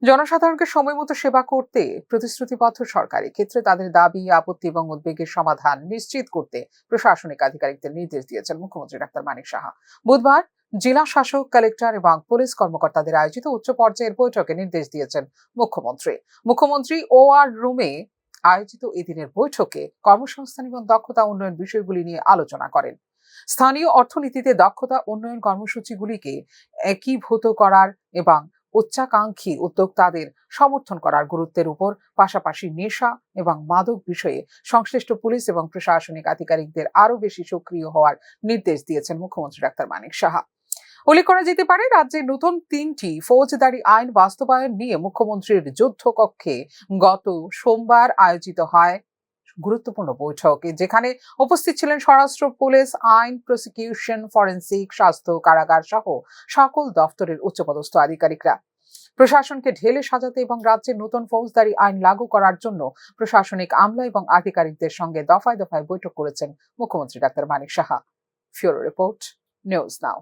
জনসাধারণকে সময়মতো সেবা করতে প্রতিশ্রুতিবদ্ধ সরকার। ক্ষেত্রে তাদের দাবি, আপত্তি এবং উদ্বেগের সমাধান নিশ্চিত করতে প্রশাসনিক আধিকারিকদের নির্দেশ দিয়েছেন মুখ্যমন্ত্রী ডাক্তার মানিক সাহা। বুধবার জেলা শাসক, কালেক্টর এবং পুলিশ কর্মকর্তাদের আয়োজিত উচ্চ পর্যায়ের বৈঠকে নির্দেশ দিয়েছেন মুখ্যমন্ত্রী ওআর রুমে আয়োজিত এদিনের বৈঠকে কর্মসংস্থান এবং দক্ষতা উন্নয়ন বিষয়গুলি নিয়ে আলোচনা করেন। স্থানীয় অর্থনীতিতে দক্ষতা উন্নয়ন কর্মসূচিগুলিকে একীভূত করার এবং উচ্চাকাঙ্ক্ষী উদ্যোক্তাদের সমর্থন করার গুরুত্বের উপর, পাশাপাশি নেশা এবং মাদক বিষয়ে সংশ্লিষ্ট পুলিশ এবং প্রশাসনিক আধিকারিকদের আরও বেশি সক্রিয় হওয়ার নির্দেশ দিয়েছেন মুখ্যমন্ত্রী ডাক্তার মানিক সাহা। উল্লেখ করা যেতে পারে, রাজ্যে নতুন 3টি ফৌজদারি আইন বাস্তবায়ন নিয়ে মুখ্যমন্ত্রীর যুদ্ধকক্ষে গত সোমবার আয়োজিত হয় গুরুত্বপূর্ণ বৈঠক, যেখানে উপস্থিত ছিলেন স্বরাষ্ট্র, পুলিশ, আইন, প্রসিকিউশন, ফরেনসিক, স্বাস্থ্য, কারাগার সহ সকল দফতরের উচ্চপদস্থ আধিকারিকরা। প্রশাসনকে ঢেলে সাজাতে এবং রাজ্যের নতুন ফৌজদারি আইন লাগু করার জন্য প্রশাসনিক আমলা এবং আধিকারিকদের সঙ্গে দফায় দফায় বৈঠক করেছেন মুখ্যমন্ত্রী doctor Manik Saha. Bureau report, news নাও।